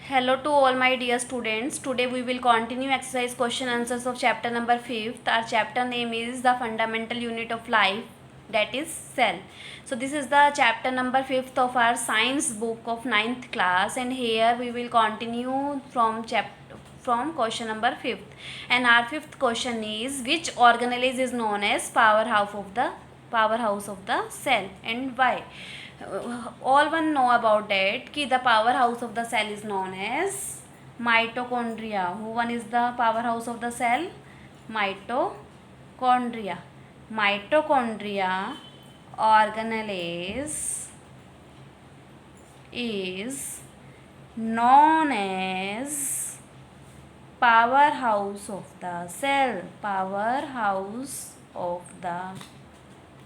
Hello to all my dear students. Today we will continue exercise question answers of chapter number 5th. Our chapter name is the fundamental unit of life, that is cell. So this is the chapter number 5th of our science book of ninth class, and here we will continue from question number 5th. And our fifth question is, which organelle is known as powerhouse of the cell and why? All one know about that कि the powerhouse of the cell is known as mitochondria. Who one is the powerhouse of the cell? Mitochondria. Mitochondria organelle is known as powerhouse of the cell. Powerhouse of the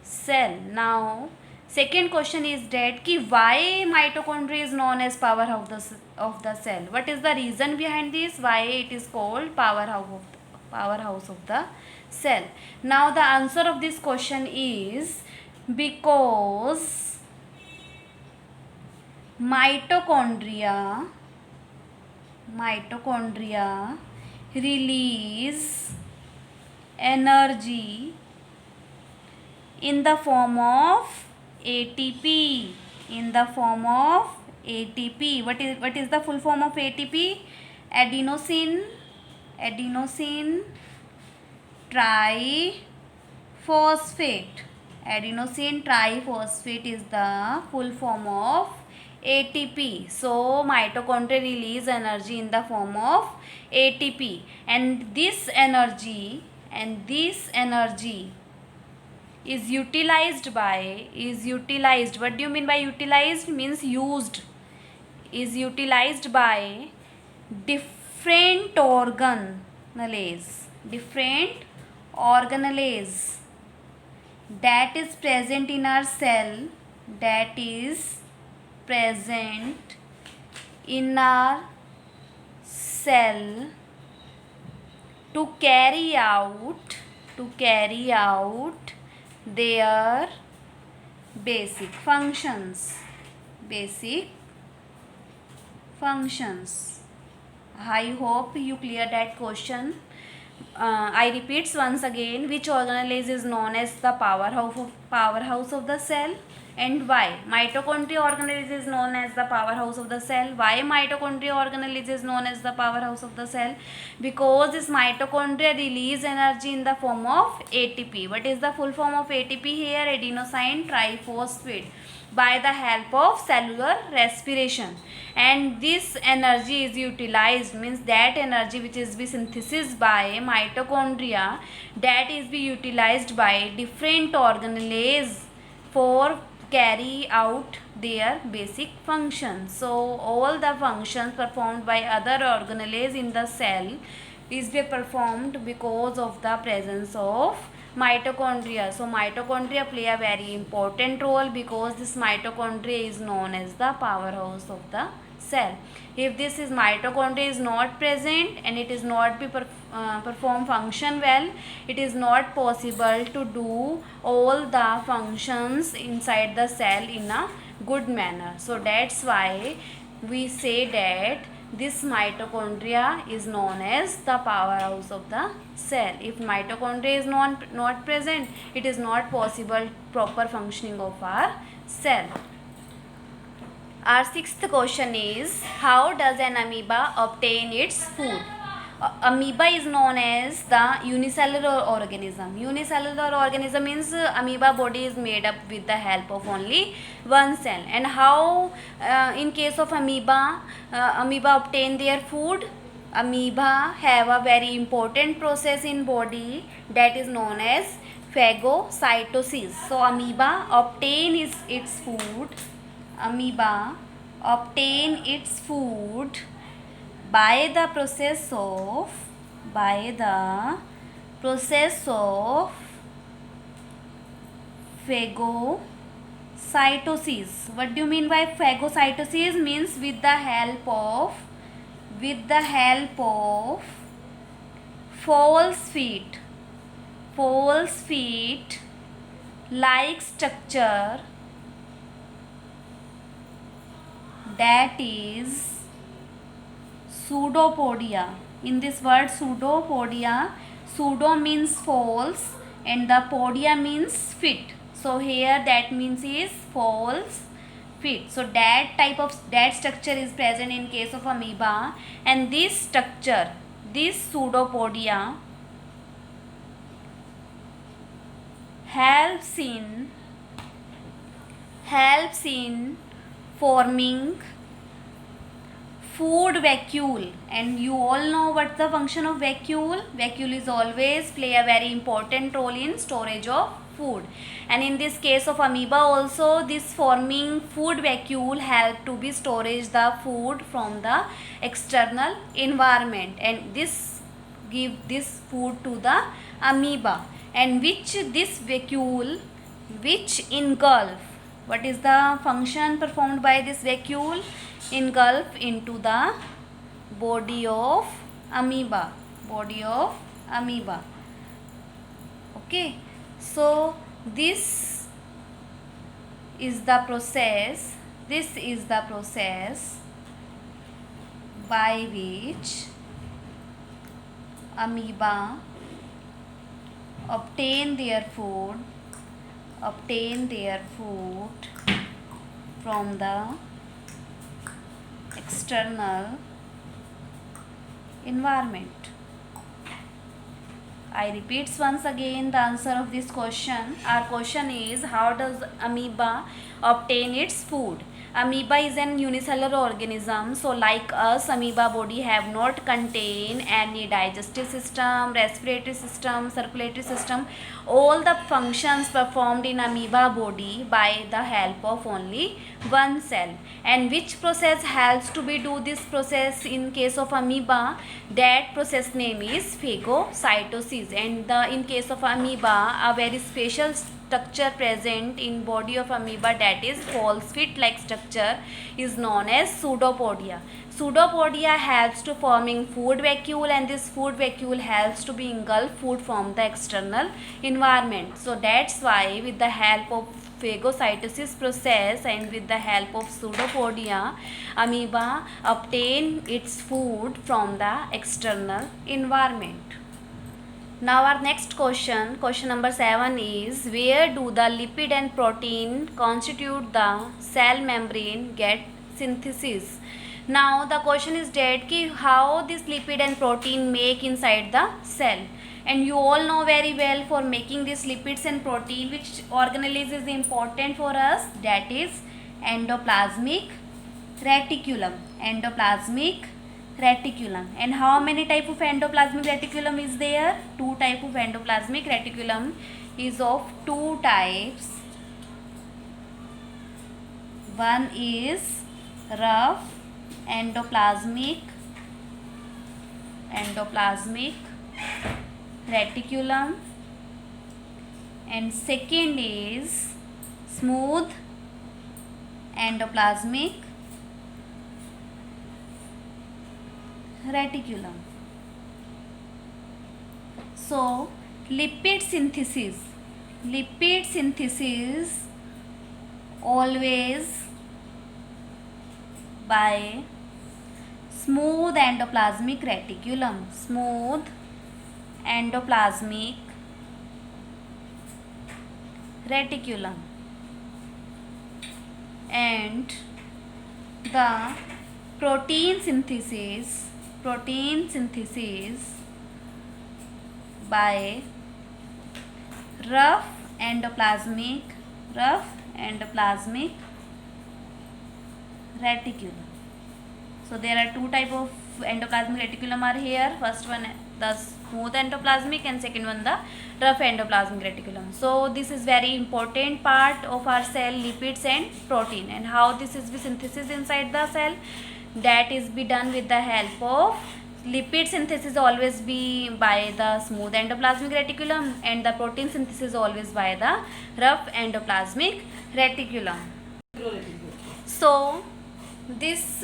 cell. Now second question is that कि why mitochondria is known as of the cell. What is the reason behind this? Why it is called powerhouse of the cell? Now the answer of this question is because mitochondria release energy in the form of ATP. In the form of ATP. What is the full form of ATP? Adenosine triphosphate. Adenosine triphosphate is the full form of ATP. So mitochondria release energy in the form of ATP, and this energy is utilized. What do you mean by utilized? Means used. Is utilized by different organelles that is present in our cell, to carry out their basic functions. I hope you clear that question. I repeats once again, which organelle is known as the powerhouse of the cell and why? Mitochondria organelle is known as the powerhouse of the cell. Why mitochondria organelle is known as the powerhouse of the cell? Because this mitochondria release energy in the form of ATP. What is the full form of ATP here? Adenosine triphosphate, by the help of cellular respiration, and this energy is utilized, means that energy which is be synthesis by mitochondria, that is be utilized by different organelles for carry out their basic functions. So all the functions performed by other organelles in the cell is be performed because of the presence of mitochondria. So mitochondria play a very important role because this mitochondria is known as the powerhouse of the cell. If this is mitochondria is not present and it is not be perform function well, it is not possible to do all the functions inside the cell in a good manner. So that's why we say that this mitochondria is known as the powerhouse of the cell. If mitochondria is not present, it is not possible proper functioning of our cell. Our sixth question is, how does an amoeba obtain its food? Amoeba is known as the unicellular organism. Unicellular organism means amoeba body is made up with the help of only one cell. And how in case of amoeba obtain their food? Amoeba have a very important process in body that is known as phagocytosis. So amoeba obtain its food by the process of phagocytosis. What do you mean by phagocytosis? Means with the help of false feet like structure that is Pseudopodia. In this word pseudopodia, pseudo means false and the podia means fit. So here that means is false fit. So that structure is present in case of amoeba, and this structure, this pseudopodia helps in forming food vacuole. And you all know what's the function of vacuole. Vacuole is always play a very important role in storage of food, and in this case of amoeba also, this forming food vacuole help to be storage the food from the external environment, and this give this food to the amoeba, and which this vacuole which engulf, what is the function performed by this vacuole? Engulf into the body of amoeba. Okay, so this is the process by which amoeba obtain their food from the external environment. I repeats once again the answer of this question. Our question is, how does amoeba obtain its food? Amoeba is an unicellular organism, so like us, amoeba body have not contain any digestive system, respiratory system, circulatory system. All the functions performed in amoeba body by the help of only one cell. And which process helps to be do this process in case of amoeba? That process name is phagocytosis. And in case of amoeba, a very special structure present in body of amoeba, that is false fit like structure, is known as pseudopodia. Pseudopodia helps to forming food vacuole, and this food vacuole helps to be engulf food from the external environment. So that's why with the help of phagocytosis process and with the help of pseudopodia, amoeba obtain its food from the external environment. Now our next question number 7 is, where do the lipid and protein constitute the cell membrane get synthesis? Now the question is that how this lipid and protein make inside the cell. And you all know very well, for making this lipids and protein, which organelle is important for us, that is endoplasmic reticulum. And how many type of endoplasmic reticulum is there? 2 type of endoplasmic reticulum is of 2 types. One is rough endoplasmic reticulum, and second is smooth endoplasmic reticulum. So lipid synthesis always by smooth endoplasmic reticulum. And the protein synthesis by rough endoplasmic reticulum. So there are 2 type of endoplasmic reticulum are here. First one the smooth endoplasmic, and second one the rough endoplasmic reticulum. So this is very important part of our cell, lipids and protein, and how this is be synthesis inside the cell. That is be done with the help of lipid synthesis always be by the smooth endoplasmic reticulum, and the protein synthesis always by the rough endoplasmic reticulum. So this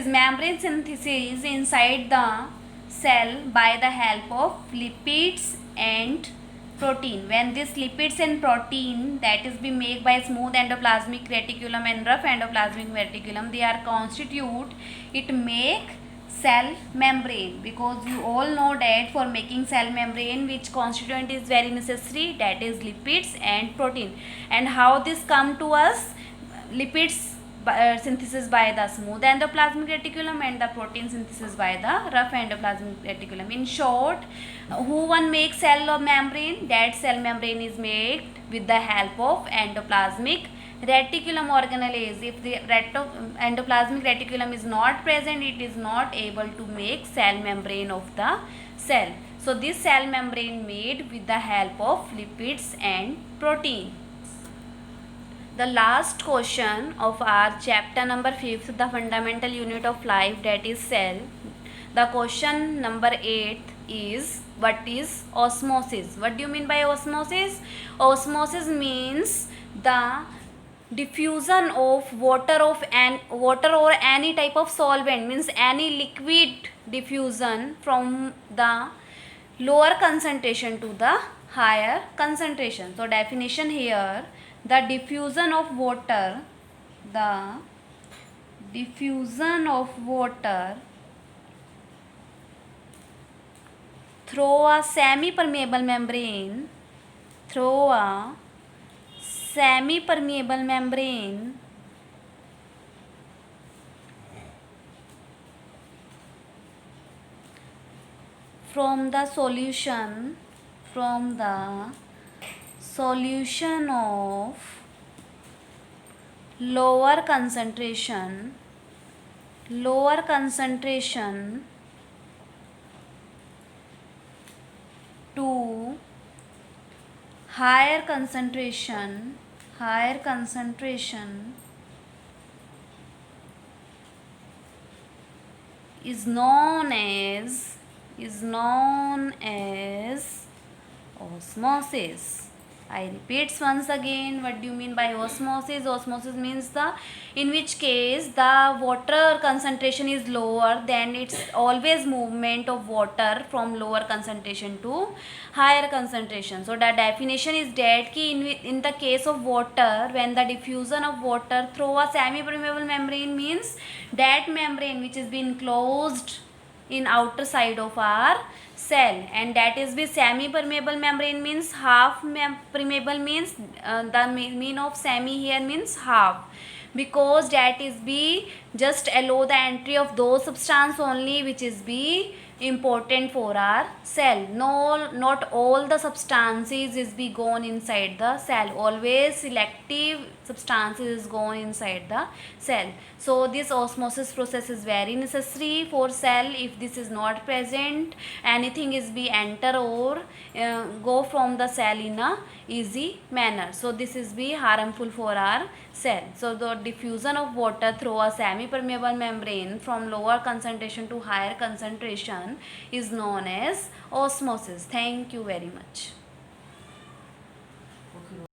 membrane synthesis inside the cell by the help of lipids and protein. When these lipids and protein that is be made by smooth endoplasmic reticulum and rough endoplasmic reticulum, they are constitute, it make cell membrane, because you all know that for making cell membrane which constituent is very necessary, that is lipids and protein. And how this come to us? Lipids synthesis by the smooth endoplasmic reticulum and the protein synthesis by the rough endoplasmic reticulum. In short, who one makes cell membrane? That cell membrane is made with the help of endoplasmic reticulum organelles. If the endoplasmic reticulum is not present, it is not able to make cell membrane of the cell. So this cell membrane made with the help of lipids and protein. The last question of our chapter number 5th, the fundamental unit of life, that is cell. The question number 8 is, what is osmosis? What do you mean by osmosis? Osmosis means the diffusion of water or any type of solvent, means any liquid diffusion from the lower concentration to the higher concentration. So definition here, the diffusion of water through a semi-permeable membrane from the solution of lower concentration to higher concentration is known as osmosis. I repeat once again, what do you mean by osmosis? Osmosis means in which case the water concentration is lower, then it's always movement of water from lower concentration to higher concentration. So the definition is that in the case of water, when the diffusion of water through a semi-permeable membrane, means that membrane which is being closed in outer side of our cell, and that is be semi-permeable membrane, means half permeable, means the mean of semi here means half, because that is be just allow the entry of those substance only which is be important for our cell. No, not all the substances is be gone inside the cell. Always selective substances is gone inside the cell. So this osmosis process is very necessary for cell. If this is not present, anything is be enter or go from the cell in a easy manner. So this is be harmful for our cell. So the diffusion of water through a semi-permeable membrane from lower concentration to higher concentration is known as osmosis. Thank you very much.